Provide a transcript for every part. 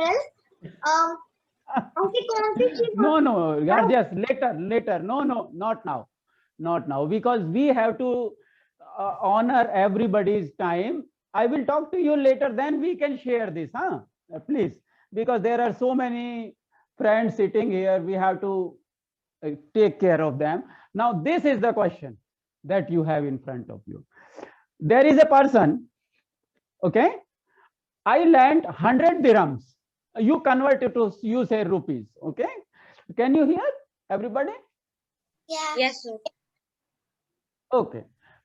help? ऐसी कौन सी चीज? No, just later. No, not now, because we have to honor everybody's time. I will talk to you later, then we can share this, huh? Please, because there are so many friends sitting here, we have to take care of them. Now, this is the question that you have in front of you. There is a person, okay? I lent 100 dirhams. You convert it to, you say rupees, okay? Can you hear everybody? Yeah. Yes, sir. Okay.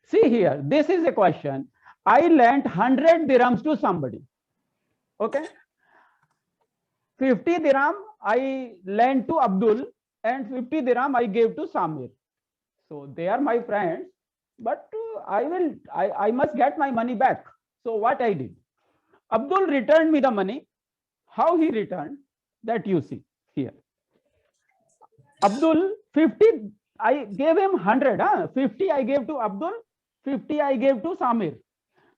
See here, this is a question. I lent 100 dirhams to somebody. Okay. 50 dirham I lent to Abdul and 50 dirham I gave to Samir. So they are my friends, but I must get my money back. So what I did? Abdul returned me the money. How he returned, that you see here. Abdul 50, I gave him 100, 50 I gave to Abdul, 50 I gave to Samir.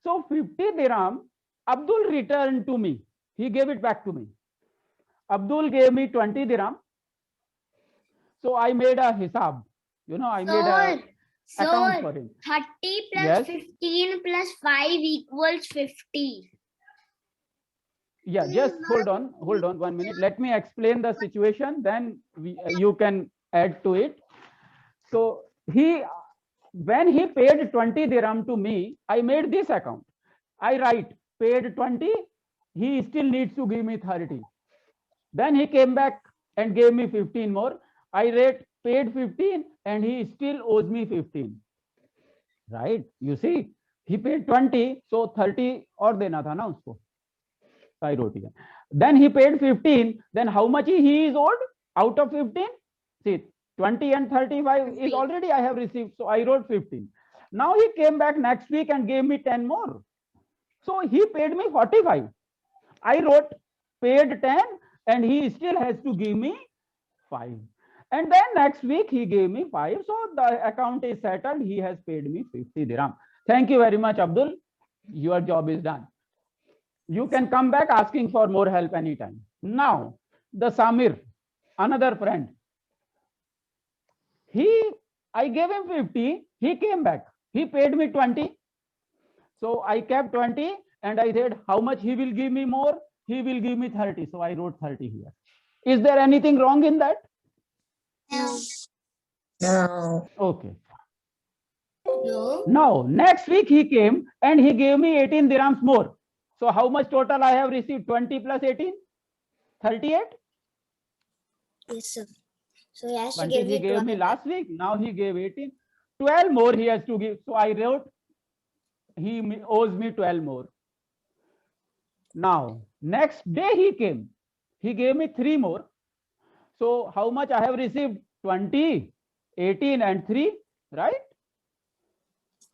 So 50 dirham Abdul returned to me. He gave it back to me. Abdul gave me 20 dirham. So I made a hisab. I made a account for him. 30 plus 15 plus 5 equals 50. Yeah, just hold on 1 minute. Let me explain the situation, then you can add to it. So when he paid 20 dirham to me, I made this account. I write paid 20, he still needs to give me 30. Then he came back and gave me 15 more. I rate paid 15 and he still owes me 15. Right? You see, he paid 20, so 30 और देना था ना उसको. I wrote here. Then he paid 15. Then how much he is owed out of 15? See, 20 and 35 15. Is already I have received. So I wrote 15. Now he came back next week and gave me 10 more. So he paid me 45. I wrote paid 10 and he still has to give me 5. And then next week he gave me 5. So the account is settled. He has paid me 50 dirham. Thank you very much, Abdul. Your job is done. You can come back asking for more help anytime. Now, the Samir, another friend. I gave him 50. He came back. He paid me 20. So I kept 20 and I said, how much he will give me more? He will give me 30. So I wrote 30 here. Is there anything wrong in that? No. Okay. No. Now, next week he came and he gave me 18 dirhams more. So how much total I have received? 20 plus 18? 38? Yes, sir. So he has to 20 give he gave me last week. Now he gave 18. 12 more he has to give. So I wrote, he owes me 12 more. Now, next day he came. He gave me 3 more. So how much I have received? 20, 18 and 3, right?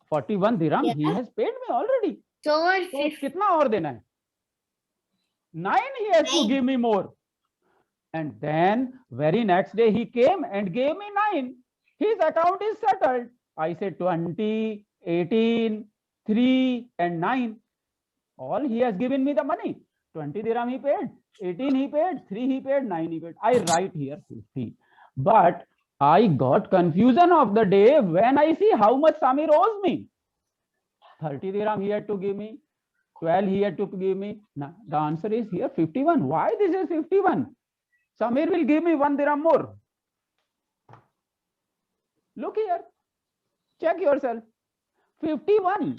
41 dirham. Yeah. He has paid me already. So kitna aur dena hai? 9 he has to give me more. And then very next day he came and gave me 9. His account is settled. I said 20, 18, 3 and 9. All he has given me the money. 20 dirham he paid, 18 he paid, 3 he paid, 9 he paid. I write here 50. But I got confusion of the day when I see how much Samir owes me. 30 dirham he had to give me, 12 he had to give me. Now, the answer is here 51. Why this is 51? Samir will give me 1 dirham more. Look here. Check yourself. 51.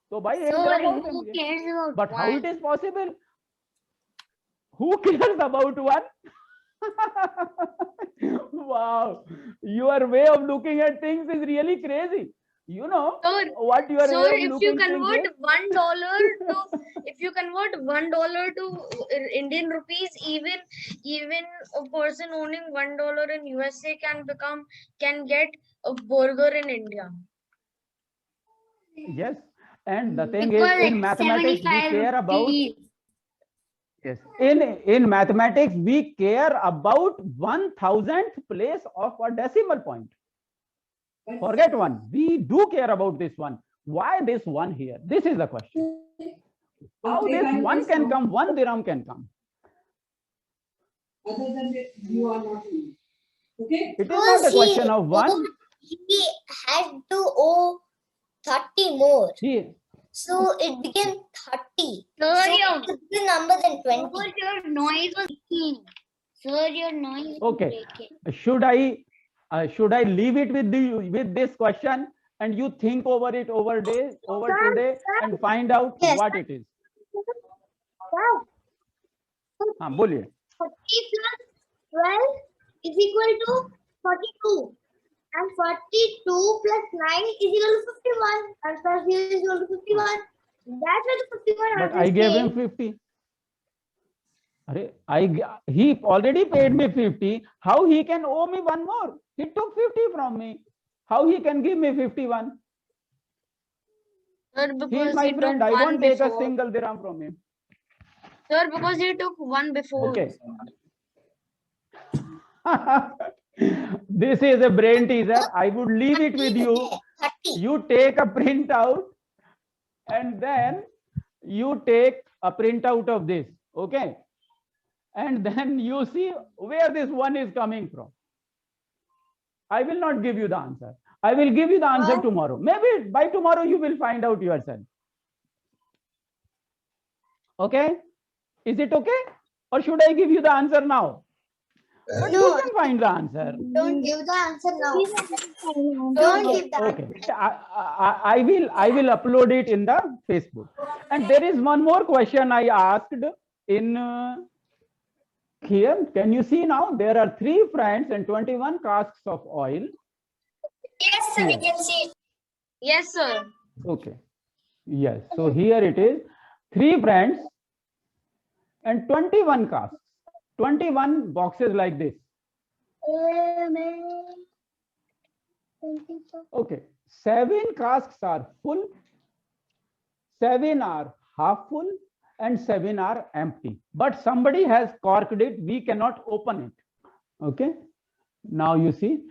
So by who cares about but one? how it is possible? Who cares about one? Wow, your way of looking at things is really crazy. You know what your so way of if looking you convert things is? $1 to if you convert $1 to Indian rupees, even a person owning $1 in USA can get a burger in India. Yes, and the thing is, in mathematics we care about. Yes, in mathematics we care about 1,000th place of a decimal point. Forget one. We do care about this one. Why this one here? This is the question. How this one can come, 1 dirham can come. Other than that, you are not doing. Okay? It is not a question of one. He had to owe 30 more. He, So it became 30. Sir, So your, it's the number than 20. sir, your noise was breaking. Sir, your noise was Okay. breaking. should I leave it with this question and you think over it over today and find out Yes. what it is? हाँ बोलिए. 40 plus 12 is equal to 42. And 42 plus 9 is equal to 51. And plus 0 is equal to 51. That's why the 51 But I gave him 50. He already paid me 50. How he can owe me one more? He took 50 from me. How he can give me 51? Sir, He because is my he friend. took I one won't take a before. single dirham from him. Sir, because he took one before. Okay. This is a brain teaser. I would leave it with you. 30. You take a printout and then you take a printout of this. Okay. And then you see where this one is coming from. I will not give you the answer. I will give you the answer tomorrow. Maybe by tomorrow you will find out yourself. Okay? Is it okay? Or should I give you the answer now? But No. you can find the answer. Don't give the answer now. Don't give the answer. Okay. I will upload it in the Facebook. And there is one more question I asked in here. Can you see now? There are 3 friends and 21 casks of oil. Yes, sir, we can see. Yes, sir. Okay. Yes. So here it is. 3 friends and 21 casks. 21 boxes like this. Okay. 7 casks are full, 7 are half full, and 7 are empty. But somebody has corked it. We cannot open it. Okay. Now you see.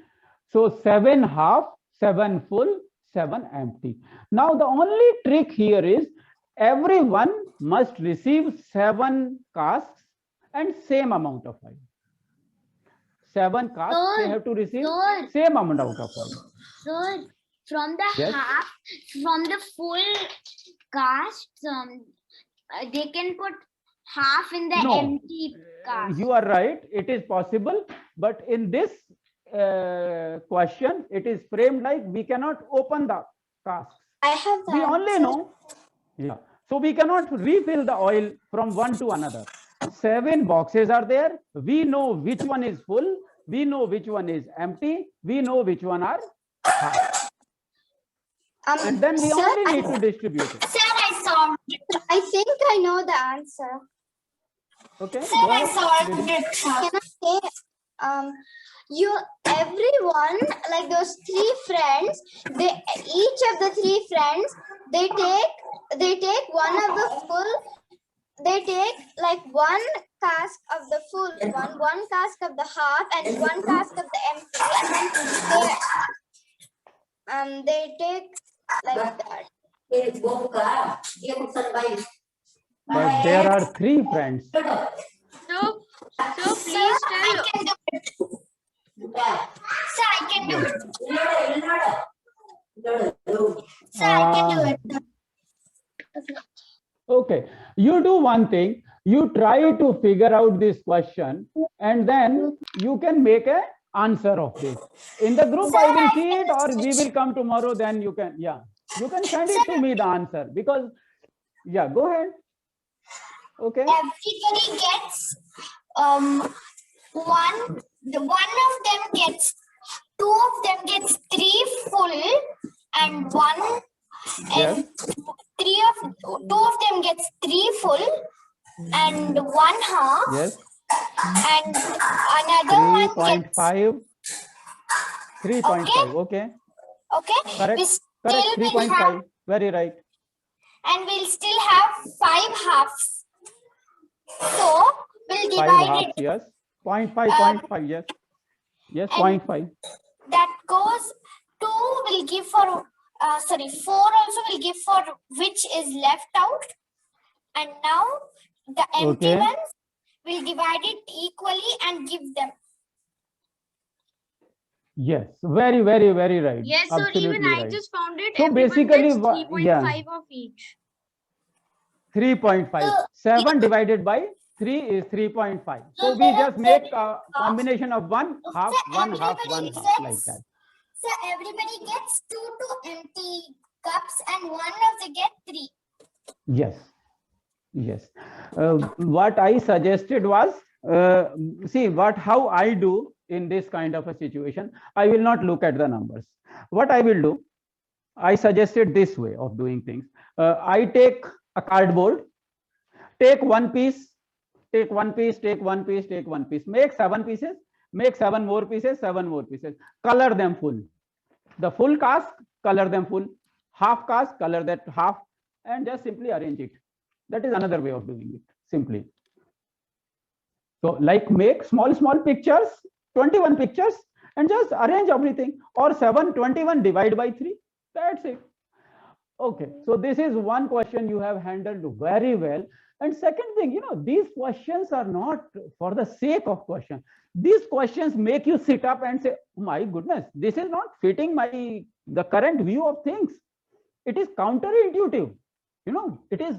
So 7 half, 7 full, 7 empty. Now the only trick here is everyone must receive 7 casks and same amount of oil. 7 casks, they have to receive Sir. same amount of oil. Sir, from the Yes. half, from the full cast, they can put half in the No. empty cast. You are right. It is possible. But in this question, it is framed like we cannot open the casks. I have the We only know. Yeah. So we cannot refill the oil from one to another. 7 boxes are there. We know which one is full. We know which one is empty. We know which one are half. And then we only need to distribute it. Sir, I saw. I think I know the answer. Okay. Sir, go I ahead. solved it. Can I say, everyone, like those 3 friends, each of the 3 friends, they take one of the full, they take like 1 cask of the full one, 1 cask of the half, and 1 cask of the empty, and then they take like that. But there are 3 friends. So please tell. I can do it. Sir, I can do it. Sir, I can do it. Okay, you do one thing. You try to figure out this question, and then you can make an answer of this. In the group, I will see it, or we will come tomorrow. Then you can, yeah, you can send it to me the answer because, yeah, go ahead. Okay. Everybody gets one. The one of them gets 2 of them gets 3 full and 1 Yes. and 2 of them gets 3 full and 1 half. Yes. And another one gets 3.5. 3.5. Okay. okay. Correct. We Correct. still will 3.5. have, Very right. and we'll still have 5 halves. So we'll 5 divide halves. it. Yes. 0.5. 0.5. Yes. Yes. And 0.5. That goes 2 will give for 4 also will give for which is left out, and now the empty Okay. ones we'll divide it equally and give them. Yes, very, very, very right. Yes, sir. Even Absolutely I right. just found it. So Everyone basically, gets wha- 3.5 yeah. of each. 3.5. 7 divided by 3 is 3.5. So we just make a combination of one half, one half, one half, like that. So everybody gets 2 empty cups and one of them get 3. Yes. Yes. What I suggested was, see how I do in this kind of a situation. I will not look at the numbers. What I will do, I suggested this way of doing things. I take a cardboard, take one piece, take one piece, take one piece, take one piece, make 7 pieces, make 7 more pieces, 7 more pieces, color them full. The full cask, color them full, half cask, color that half, and just simply arrange it. That is another way of doing it, simply. So like make small pictures, 21 pictures, and just arrange everything, or 721 divide by 3. That's it. Okay, so this is one question you have handled very well. And second thing, these questions are not for the sake of question. These questions make you sit up and say, oh my goodness, this is not fitting the current view of things. It is counterintuitive. It is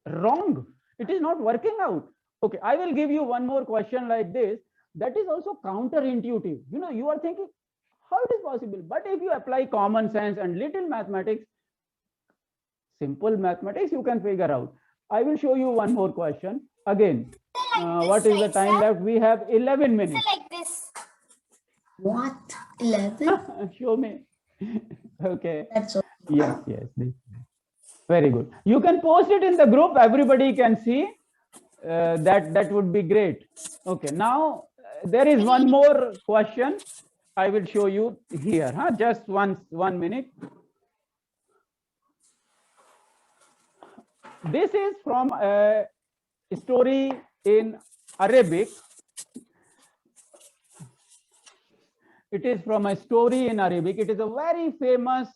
wrong. It is not working out. Okay, I will give you one more question like this. That is also counterintuitive. You are thinking, how it is possible? But if you apply common sense and little mathematics, simple mathematics, you can figure out. I will show you one more question. Again, what is the time left? We have 11 minutes. Like this. What? 11? Show me. Okay. That's all. Yes. Very good. You can post it in the group. Everybody can see. That would be great. Okay. Now there is one more question. I will show you here. Just 1 minute. This is from a story in Arabic. It is from a story in Arabic. It is a very famous,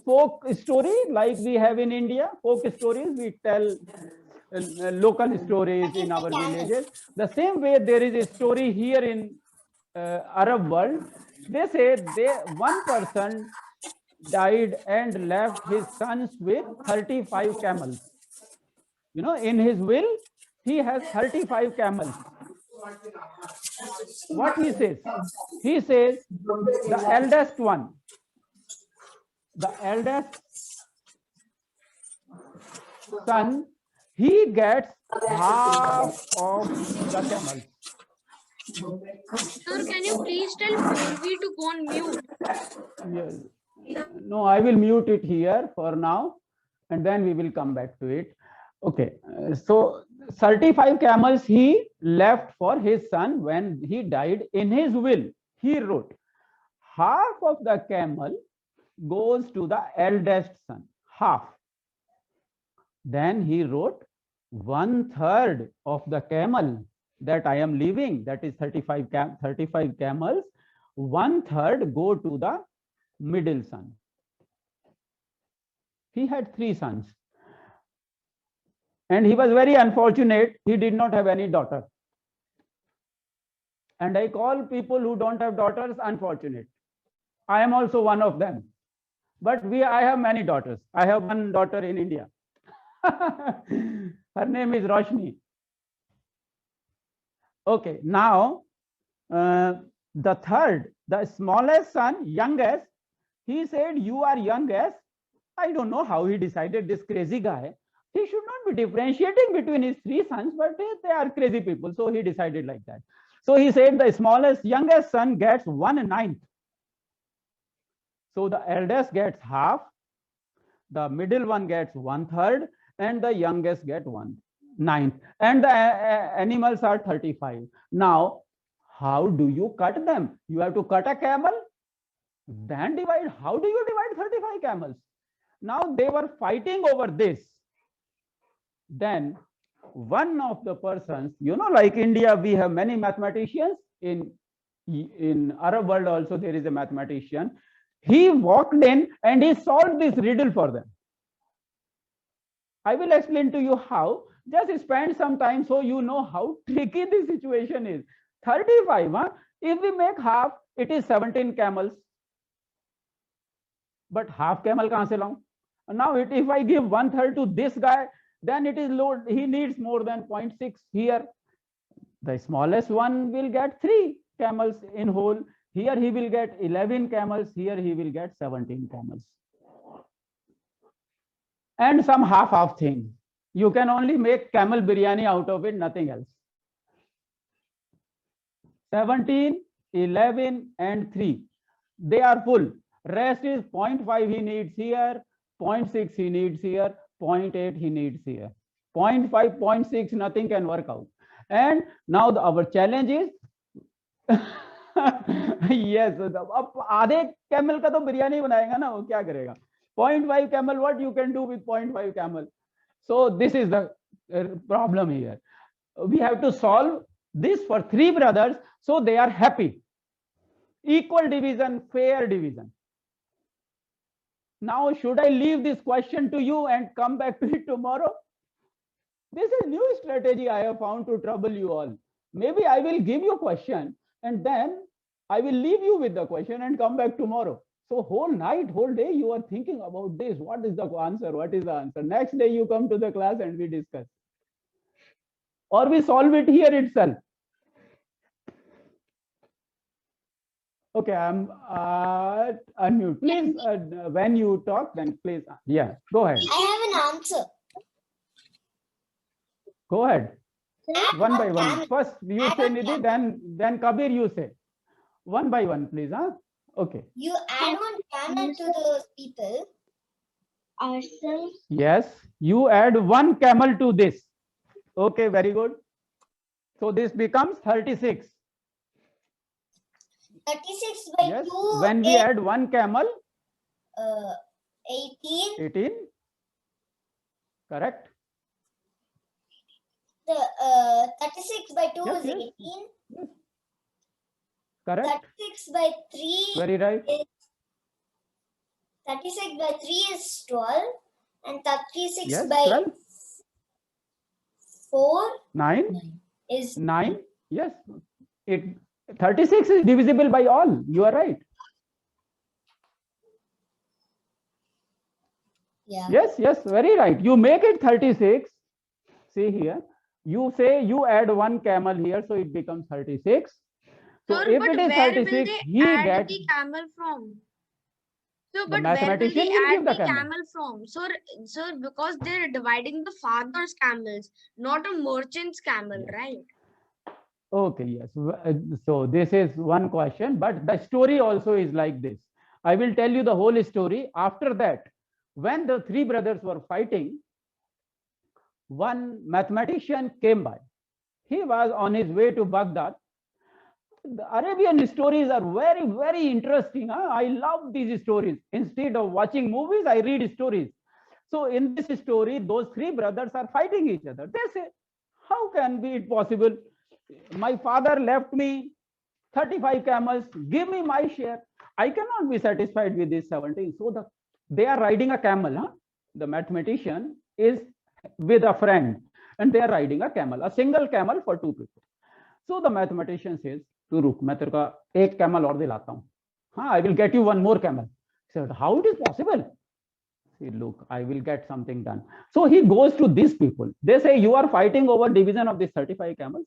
folk story like we have in India. Folk stories, we tell local stories in our villages. The same way there is a story here in Arab world. They say one person died and left his sons with 35 camels. In his will, he has 35 camels. What he says? He says the eldest one, the eldest son, he gets half of the camels. Sir, can you please tell Purvi to go on mute? Yes. No, I will mute it here for now, and then we will come back to it. Okay, so 35 camels he left for his son when he died. In his will, he wrote, half of the camel goes to the eldest son, half. Then he wrote 1/3 of the camel that I am leaving, that is 35 camels, 1/3 go to the middle son. He had 3 sons. And he was very unfortunate. He did not have any daughter. And I call people who don't have daughters unfortunate. I am also one of them. But I have many daughters. I have one daughter in India. Her name is Roshni. Okay, now the smallest son, youngest, he said, you are youngest. I don't know how he decided, this crazy guy. He should not be differentiating between his 3 sons, but they are crazy people. So he decided like that. So he said the youngest son gets 1/9. So the eldest gets half, the middle one gets 1/3, and the youngest get 1/9. And the animals are 35. Now, how do you cut them? You have to cut a camel, then divide. How do you divide 35 camels? Now they were fighting over this. Then one of the persons, like India, we have many mathematicians. In Arab world also there is a mathematician. He walked in and he solved this riddle for them. I will explain to you how. Just spend some time so you know how tricky this situation is. 35, huh? If we make half, it is 17 camels. But half camel kahan se laun? Now if I give 1/3 to this guy, then it is load. He needs more than 0.6 here. The smallest one will get 3 camels in whole. Here he will get 11 camels. Here he will get 17 camels. And some half thing. You can only make camel biryani out of it, nothing else. 17, 11, and 3. They are full. Rest is 0.5 he needs here, 0.6 he needs here, 0.8 he needs here. 0.5, 0.6, nothing can work out. And now our challenge is yes, अब आधे camel का तो बिरयानी बनाएगा ना, वो क्या करेगा? 0.5 camel, what you can do with 0.5 camel? So this is the problem here. We have to solve this for 3 brothers so they are happy. Equal division, fair division. Now, should I leave this question to you and come back to it tomorrow? This is new strategy I have found to trouble you all. Maybe I will give you a question and then I will leave you with the question and come back tomorrow. So whole night, whole day, you are thinking about this. What is the answer? What is the answer? Next day you come to the class and we discuss. Or we solve it here itself. Okay, I'm unmute. Please, when you talk, then please, yeah, go ahead. I have an answer. Go ahead. One by one. First, you say Nidhi, then Kabir, you say. One by one, please. Huh? Okay. You add one camel to those people. Ourselves. Yes, you add 1 camel to this. Okay, very good. So this becomes 36. 36 by Yes. 2 When we is add 1 camel, 18. 18. Correct. The 36 by 2 Yes, is yes. 18. Yes. Correct. 36 by 3 Very right. is 36 by 3 is 12, and 36 Yes, by 12. 4 9. is 9. Yes. 36 is divisible by all. You are right. yeah. Yes, yes, very right. You make it 36. See here. You say you add 1 camel here, so it becomes 36. So Sir, if but it is where will 36, they he add gets the camel from? So, the but where will mathematician they will give add the the camel. camel from? Sir, because they're dividing the father's camels, not a merchant's camel, Yes. right? Okay, yes. So this is one question, but the story also is like this. I will tell you the whole story. After that, when the 3 brothers were fighting, one mathematician came by. He was on his way to Baghdad. The Arabian stories are very, very interesting. Huh? I love these stories. Instead of watching movies, I read stories. So in this story, those 3 brothers are fighting each other. They say, how can be it possible? My father left me 35 camels. Give me my share. I cannot be satisfied with this 17. So they are riding a camel. Huh? The mathematician is with a friend and they are riding a camel, a single camel for 2 people. So the mathematician says, "Tu ruk, मैं तेरे का एक camel और दिलाता हूँ. हाँ, I will get you 1 more camel." He said, "How it is possible?" He said, "Look, I will get something done." So he goes to these people. They say, "You are fighting over division of these 35 camels.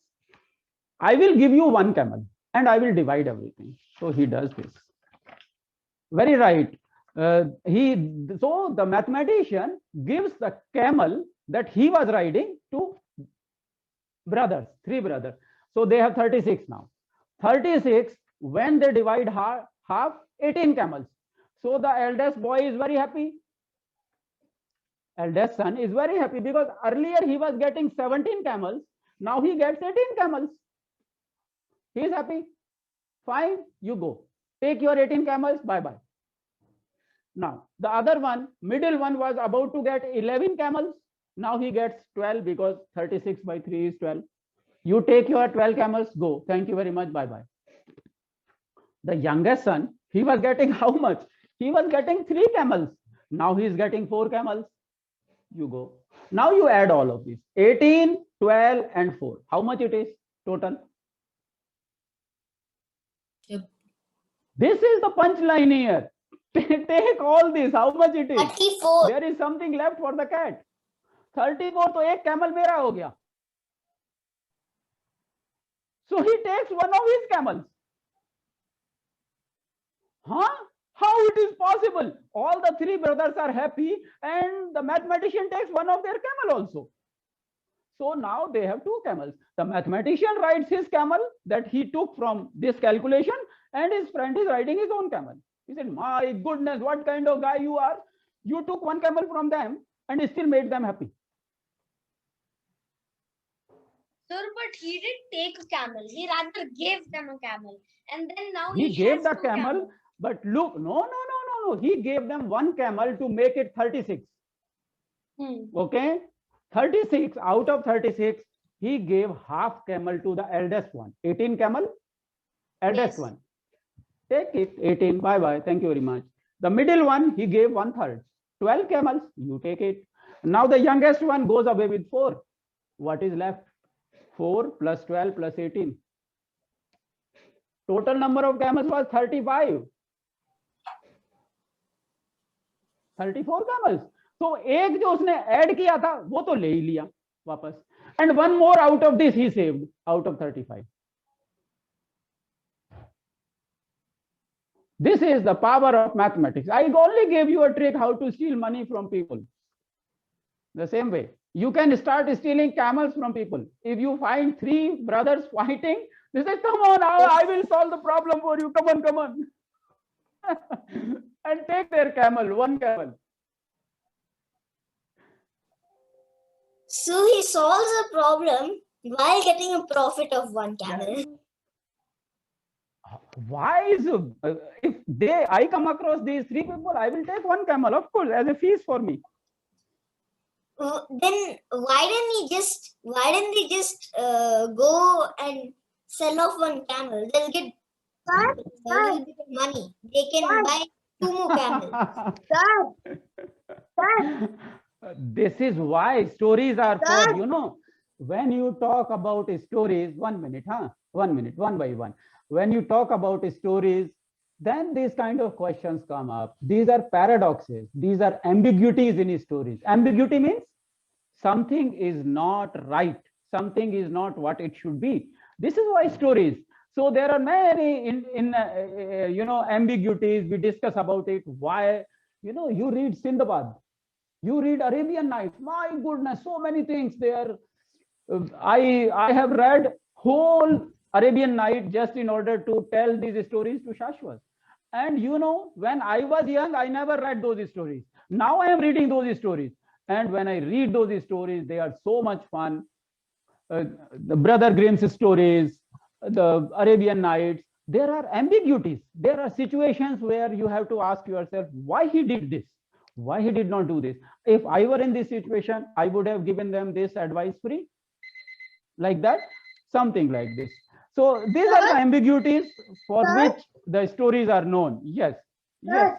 I will give you 1 camel and I will divide everything." So he does this. Very right. So the mathematician gives the camel that he was riding to brothers, 3 brothers. So they have 36 now. 36, when they divide half, 18 camels. So the eldest boy is very happy. Eldest son is very happy because earlier he was getting 17 camels. Now he gets 18 camels. He is happy. Fine, you go. Take your 18 camels, bye-bye. Now, the other one, middle one, was about to get 11 camels. Now he gets 12 because 36 by 3 is 12. You take your 12 camels, go. Thank you very much, bye-bye. The youngest son, he was getting how much? He was getting 3 camels. Now he is getting 4 camels. You go. Now you add all of these 18, 12, and 4. How much it is total? Yep. This is the punchline here. Take all this. How much it is? 34. There is something left for the cat. 34 तो एक camel मेरा हो गया. So he takes one of his camels. Huh? How it is possible? All the three brothers are happy and the mathematician takes one of their camel also. So now they have two camels. The mathematician rides his camel that he took from this calculation, and his friend is riding his own camel. He said, my goodness, what kind of guy you are. You took one camel from them and still made them happy. Sir, but he didn't take a camel. He rather gave them a camel. And then now He he gave has the two camel, camels. but look, no. He gave them one camel to make it 36. Okay? 36 out of 36, he gave half camel to the eldest one. 18 camel, eldest Yes. one. Take it, 18, bye-bye, thank you very much. The middle one, he gave 1/3. 12 camels, you take it. Now the youngest one goes away with 4. What is left? 4 plus 12 plus 18. Total number of camels was 35. 34 camels. So एक जो उसने add किया था वो तो ले ही लिया वापस. And one more out of this he saved out of 35. This is the power of mathematics. I only gave you a trick how to steal money from people. The same way, you can start stealing camels from people. If you find 3 brothers fighting, they say, come on, I will solve the problem for you. Come on. And take their camel, one camel. So he solves a problem while getting a profit of one camel. Why is if I come across these 3 people, I will take one camel, of course, as a fees for me. Then why didn't they just go and sell off one camel? They'll get money. They can buy 2 more camels. This is why stories are for, when you talk about stories, 1 minute, 1 minute, one by one. When you talk about stories, then these kind of questions come up. These are paradoxes. These are ambiguities in stories. Ambiguity means something is not right. Something is not what it should be. This is why stories. So there are many ambiguities. We discuss about it. Why, you read Sindbad, you read Arabian Nights. My goodness, so many things there. I have read whole Arabian Night just in order to tell these stories to Shashwat. And when I was young, I never read those stories. Now I am reading those stories. And when I read those stories, they are so much fun. The Brother Grimm's stories, the Arabian Nights, there are ambiguities. There are situations where you have to ask yourself why he did this, why he did not do this. If I were in this situation, I would have given them this advice free, like that, something like this. So these are the ambiguities for which the stories are known. Yes. Yes.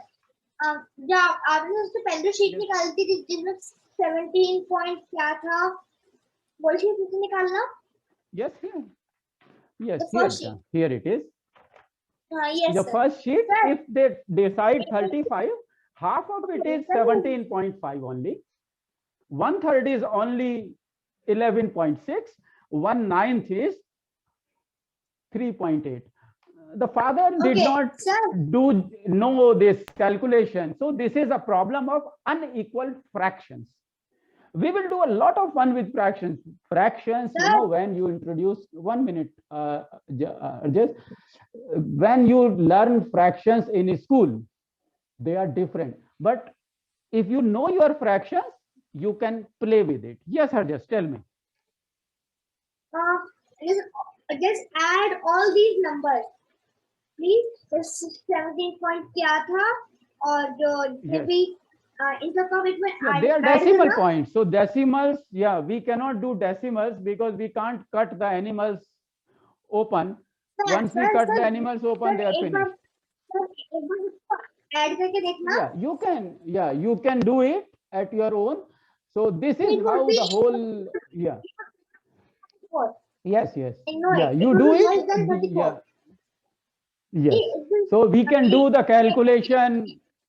जब आपने उससे पहले sheet निकाली थी जिसमें 17 point क्या था वो शीट किसने निकालना? Yes, here. Yes, The first here, here it is. Yes, The sir. first sheet, if they decide 35, half of it is 17.5 only. 1/3 is only 11.6. 1/9 is 3.8. The father did not know this calculation. So this is a problem of unequal fractions. We will do a lot of fun with fractions. Fractions, when you introduce 1 minute, just when you learn fractions in school, they are different. But if you know your fractions, you can play with it. Yes, Harjas, tell me. Just add all these numbers. Please, this 17 point क्या था और जो भी intercom it में Yeah, they are decimal points. So decimals, we cannot do decimals because we can't cut the animals open. Once we cut the animals open, they are finished. add करके देखना. You can do it at your own. So this is It would how be- the whole, yeah. Yes, yes. No, Yeah, it you would do be less it. than 34. Yeah. Yes. It will- So we can do the calculation.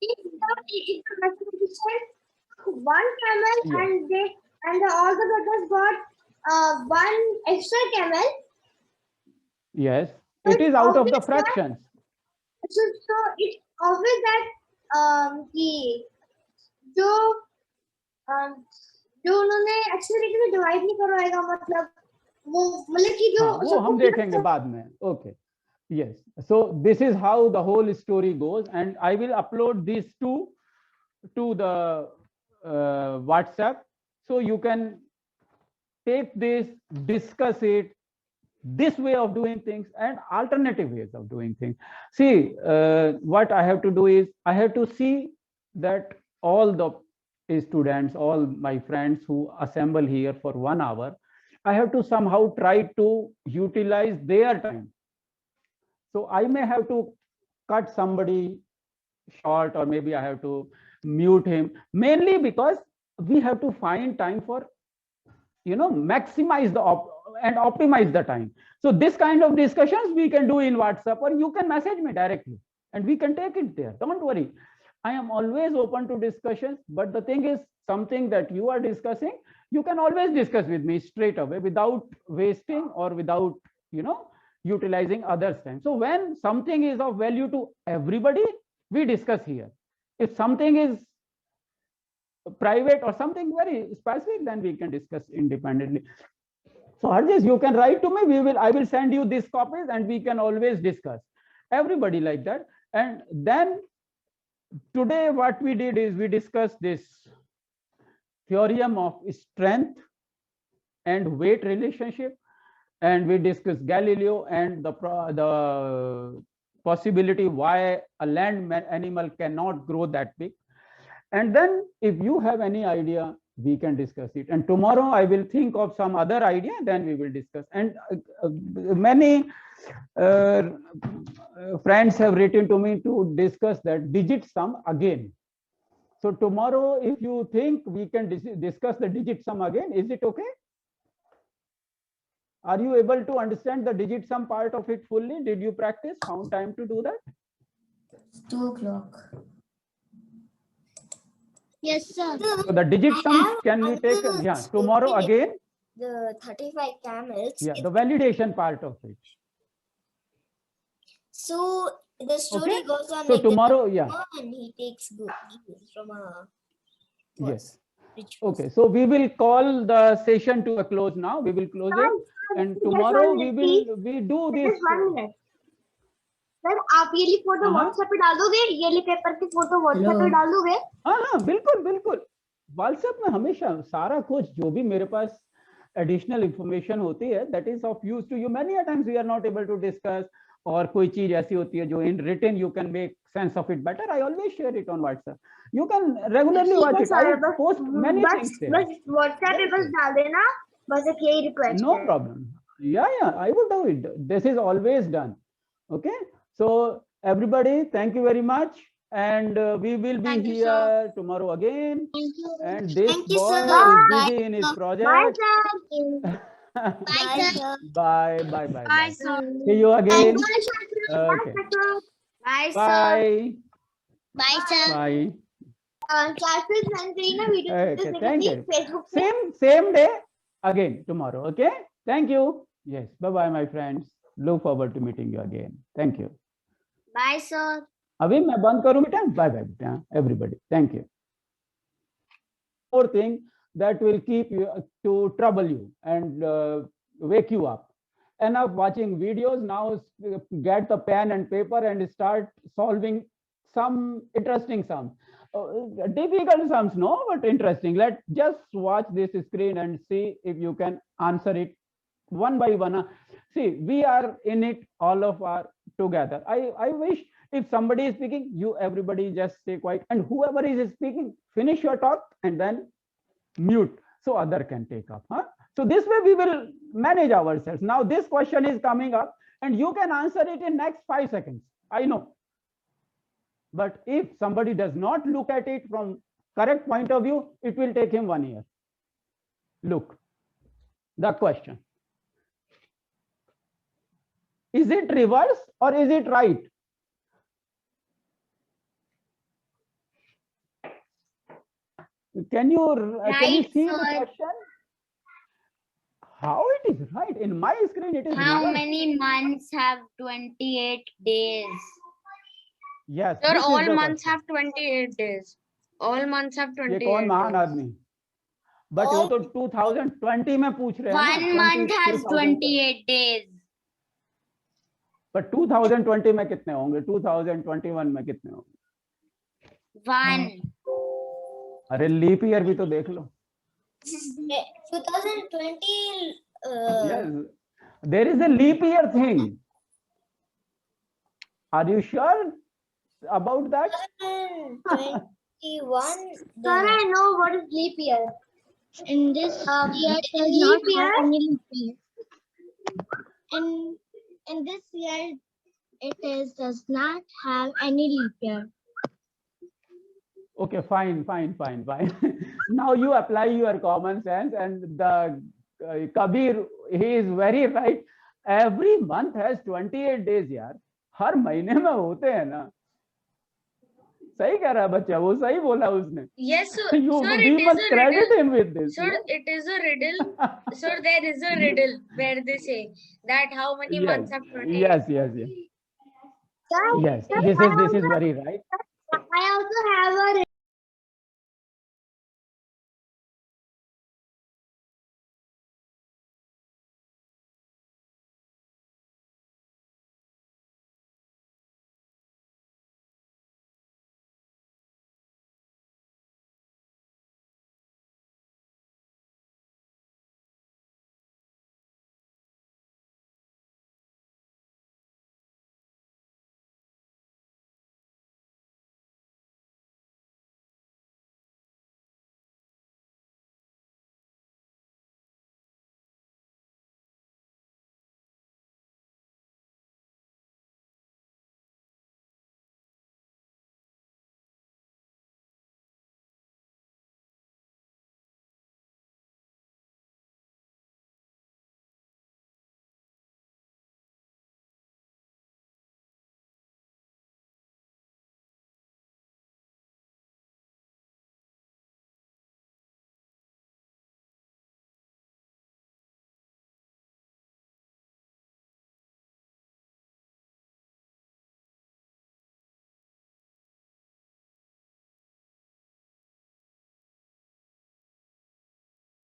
if the mathematician, one camel Yeah. and all the brothers got one extra camel. Yes. So It it's is out of the obvious that- fractions. So it's obvious that कि जो जो उन्होंने actually divide नहीं करवाएगा मतलब वो मतलब कि जो हाँ, वो हम देखेंगे बाद में. Okay. Yes. So this is how the whole story goes, and I will upload these two to the WhatsApp, so you can take this, discuss it, this way of doing things and alternative ways of doing things. See, what I have to do is I have to see that all the students, all my friends who assemble here for 1 hour, I have to somehow try to utilize their time. So I may have to cut somebody short, or maybe I have to mute him, mainly because we have to find time for, maximize the and optimize the time. So this kind of discussions we can do in WhatsApp, or you can message me directly and we can take it there. Don't worry. I am always open to discussions, but the thing is, something that you are discussing, you can always discuss with me straight away without wasting or without, utilizing others' time. So when something is of value to everybody, we discuss here. If something is private or something very specific, then we can discuss independently. So Harjesh, you can write to me. I will send you these copies, and we can always discuss. Everybody like that. And then today, what we did is we discussed this theorem of strength and weight relationship, and we discussed Galileo and the possibility why a land animal cannot grow that big. And then if you have any idea, we can discuss it. And tomorrow I will think of some other idea, then we will discuss. And many friends have written to me to discuss that digit sum again. So tomorrow, if you think we can discuss the digit sum again, is it okay? Are you able to understand the digit sum part of it fully? Did you practice? Found time to do that? 2 o'clock. Yes, sir. So the digit sum can we take? Yeah, tomorrow again. The 35 camels. Yeah, the validation part of it. So the story Okay. goes on So like tomorrow, that. yeah. And he takes gifts from a Yes. rich Okay. So we will call the session to a close now. We will close it, and tomorrow we do this. Just 1 minute. Sir आप ये वाली photo WhatsApp पे डाल दोगे ये वाली paper की photo WhatsApp पे डाल दोगे हाँ हाँ बिल्कुल बिल्कुल व्हाट्सएप में हमेशा सारा कुछ जो भी मेरे पास एडिशनल इंफॉर्मेशन होती है that is of use to you many times we are not able to discuss और कोई चीज ऐसी होती है जो in written you can make sense of it better I always share it on WhatsApp you can regularly watch it I post many things there बस WhatsApp पे बस डाल देना बस एक यही request no problem yeah I would do it this is always done okay so everybody thank you very much and we will be Thank you, here tomorrow again and this Thank you, boy sir. is Bye. busy in his bye project sir Bye, sir. bye bye bye Bye, bye sir. see you again bye okay Bye, sir. bye bye sir bye classes run करी ना video okay thank you Facebook पे same day again tomorrow okay thank you yes bye bye my friends look forward to meeting you again thank you bye sir अभी मैं बंद करूं बेटा bye bye बेटा everybody thank you more thing that will keep you to trouble you and wake you up enough watching videos now get the pen and paper and start solving some interesting sums difficult sums no but interesting let's just watch this screen and see if you can answer it one by one see we are in it all of our together I wish if somebody is speaking you everybody just stay quiet and whoever is speaking finish your talk and then mute so other can take up so this way we will manage ourselves now this question is coming up and you can answer it in next 5 seconds I know but if somebody does not look at it from correct point of view it will take him 1 year Look, the question. Is it reverse or is it right? Can you Right, see the sir. question? How it is right? In my screen, it is How reverse. many months have 28 days? Yes. Sir, this is all the months question. have 28 days. All months have ये 28 कौन महान days. आदमी? But वो तो 2020 में पूछ रहे हैं ना. 1 month has 2020. 28 days. बट 2020 में कितने होंगे? 2021 में कितने होंगे? 1. अरे लीप ईयर भी तो देख लो. 2020. Yes, there is a leap year thing. Are you sure about that? 2021. Sir, I know what is leap year. In this year, it does leap not year? have any leap year. In this year, does not have any leap year. Okay, fine. Now you apply your common sense, and the Kabir, he is very right. Every month has 28 days यार. हर महीने में होते हैं ना. सही कह रहा है बच्चा, वो सही बोला उसने. Yes, sir. You, Sir, we it is must a credit riddle. him with this. Sir, it is a riddle. Sir, there is a riddle where they say that how many months have 28. Yes. Yes, this is very right. I also have a